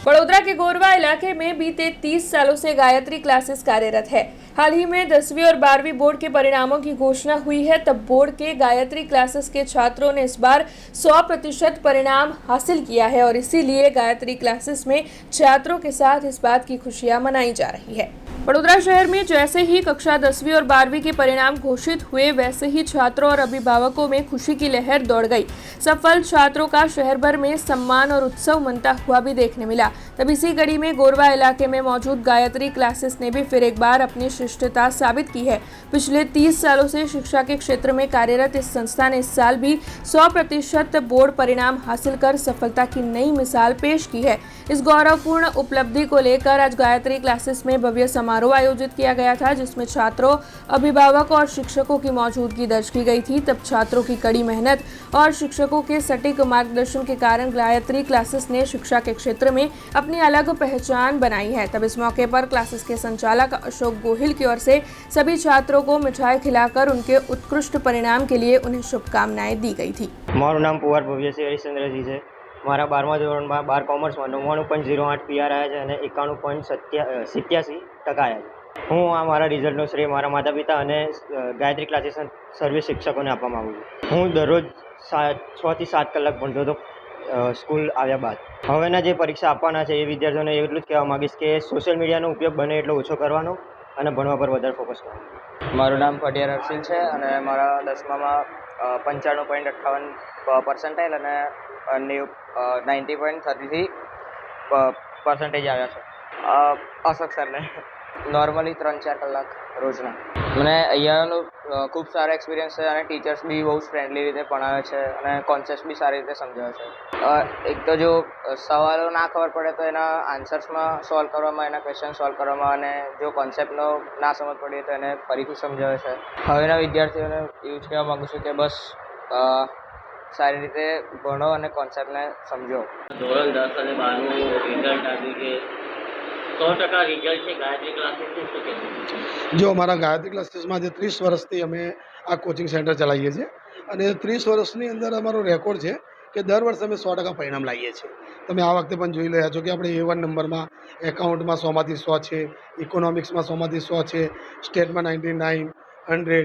बड़ोदरा के गोरवा इलाके में बीते 30 सालों से गायत्री क्लासेस कार्यरत है। हाल ही में 10वीं और 12वीं बोर्ड के परिणामों की घोषणा हुई है, तब बोर्ड के गायत्री क्लासेस के छात्रों ने इस बार 100% परिणाम हासिल किया है और इसीलिए गायत्री क्लासेस में छात्रों के साथ इस बात की खुशियां मनाई जा रही है। बड़ोदरा शहर में जैसे ही कक्षा 10वीं और 12वीं के परिणाम घोषित हुए, वैसे ही छात्रों और अभिभावकों में खुशी की लहर दौड़ गई। सफल छात्रों का शहर भर में सम्मान और उत्सव मनता हुआ भी देखने मिला। तब इसी कड़ी में गोरवा इलाके में मौजूद गायत्री क्लासेस ने भी फिर एक बार अपनी श्रेष्ठता साबित की है। पिछले 30 सालों से शिक्षा के क्षेत्र में कार्यरत इस संस्था ने इस साल भी 100% बोर्ड परिणाम हासिल कर सफलता की नई मिसाल पेश की है। इस गौरवपूर्ण उपलब्धि को लेकर आज गायत्री क्लासेस में भव्य समारोह आयोजित किया गया था, जिसमें छात्रों, अभिभावकों और शिक्षकों की मौजूदगी दर्ज की गई थी। तब छात्रों की कड़ी मेहनत और शिक्षकों के सटीक मार्गदर्शन के कारण गायत्री क्लासेस ने शिक्षा के क्षेत्र में अपनी अलग पहचान बनाई है। तब इस मौके पर क्लासेस के संचालक अशोक गोहिल की ओर से सभी छात्रों को मिठाई खिलाकर उनके उत्कृष्ट परिणाम के लिए उन्हें शुभकामनाएं दी गई थी। મારું નામ પુવાર ભવ્યસિંહ હરિશ્ચંદ્રજી છે। મારા 12મા ધોરણમાં 12 કોમર્સમાં 99.08 પીઆર આવ્યા છે અને 91.87% આવ્યા છે। હું આ મારા રિઝલ્ટનો શ્રેય મારા માતા પિતા અને ગાયત્રી ક્લાસીસના સર્વે શિક્ષકોને આપવા માગું છું। હું દરરોજ 6 થી 7 કલાક ભણતો હતો સ્કૂલ આવ્યા બાદ। હવેના જે પરીક્ષા આપવાના છે એ વિદ્યાર્થીઓને એટલું જ કહેવા માગીશ કે સોશિયલ મીડિયાનો ઉપયોગ બને એટલો ઓછો કરવાનો અને ભણવા પર વધારે ફોકસ કરવાનો। મારું નામ પટિયાર હર્ષિલ છે અને મારા 10મામાં 95.58 પર્સન્ટાઇલ અને 90.33 પર્સન્ટેજ આવ્યા છે। અશોક સરને નોર્મલી 3-4 કલાક રોજના। મને અહીંયાનો ખૂબ સારો એક્સપિરિયન્સ છે અને ટીચર્સ બી બહુ ફ્રેન્ડલી રીતે ભણાવે છે અને કોન્સેપ્ટ બી સારી રીતે સમજાવે છે। એક તો જો સવાલો ના ખબર પડે તો એના આન્સર્સમાં સોલ્વ કરવામાં, એના ક્વેશ્ચન સોલ્વ કરવામાં, અને જો કોન્સેપ્ટનો ના સમજ પડીએ તો એને ફરીથી સમજાવે છે। હવેના વિદ્યાર્થીઓને એવું જ કહેવા માગું છું કે બસ સારી રીતે ભણો અને કોન્સેપ્ટને સમજો। ધોરણ 10 અને 12નું રિઝલ્ટ આવ્યું કે 100% રિઝલ્ટ છે ગાયત્રી ક્લાસીસનું, શું કહેવું? જો અમારા ગાયત્રી ક્લાસીસમાં જે 30 વર્ષથી અમે આ કોચિંગ સેન્ટર ચલાવીએ છીએ અને 30 વર્ષની અંદર અમારો રેકોર્ડ છે કે દર વર્ષે અમે 100% પરિણામ લાવીએ છીએ। તમે આ વખતે પણ જોઈ રહ્યા છો કે આપણે A1 નંબરમાં, એકાઉન્ટમાં 100માંથી 100 છે, ઇકોનોમિક્સમાં 100માંથી 100 છે, સ્ટેટમાં 99, 100,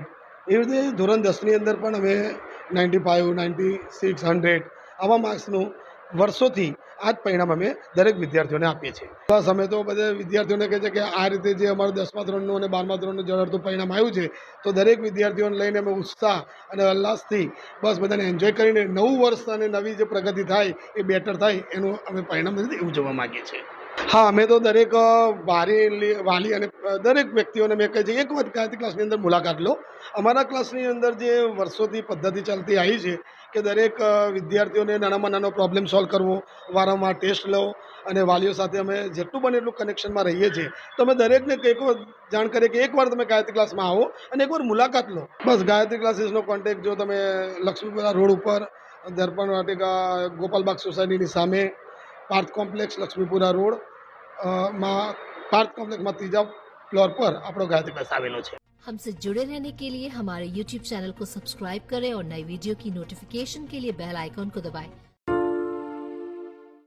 એવી રીતે ધોરણ 10ની અંદર પણ અમે 95, 96, 100 આવા માર્ક્સનું વર્ષોથી આ જ પરિણામ અમે દરેક વિદ્યાર્થીઓને આપીએ છીએ। બસ અમે તો બધા વિદ્યાર્થીઓને કહે છે કે આ રીતે જે અમારું 10મા ધોરણનું અને 12મા ધોરણનું જળહળતું પરિણામ આવ્યું છે, તો દરેક વિદ્યાર્થીઓને લઈને અમે ઉત્સાહ અને ઉલ્લાસથી બસ બધાને એન્જોય કરીને નવું વર્ષ અને નવી જે પ્રગતિ થાય એ બેટર થાય એનું અમે પરિણામ એવું જોવા માગીએ છીએ। હા, અમે તો દરેક વાલી અને દરેક વ્યક્તિઓને મેં કહે છે એક વખત ગાયત્રી ક્લાસની અંદર મુલાકાત લો। અમારા ક્લાસની અંદર જે વર્ષોથી પદ્ધતિ ચાલતી આવી છે કે દરેક વિદ્યાર્થીઓને નાનામાં નાનો પ્રોબ્લેમ સોલ્વ કરવો, વારંવાર ટેસ્ટ લો અને વાલીઓ સાથે અમે જેટલું બને એટલું કનેક્શનમાં રહીએ છીએ। તો અમે દરેકને એક જાણ કરીએ કે એકવાર તમે ગાયત્રી ક્લાસમાં આવો અને એકવાર મુલાકાત લો। બસ ગાયત્રી ક્લાસીસનો કોન્ટેક્ટ જો તમે લક્ષ્મીપુરા રોડ ઉપર દર્પણ વાટિકા ગોપાલબાગ સોસાયટીની સામે પાર્થ કોમ્પ્લેક્સ લક્ષ્મીપુરા રોડ માં पार्थ कॉम्प्लेक्स में 3जा फ्लोर पर आपको गायत्री क्लास आवेलो है। हमसे जुड़े रहने के लिए हमारे YouTube चैनल को सब्सक्राइब करें और नई वीडियो की नोटिफिकेशन के लिए बेल आइकॉन को दबाएं।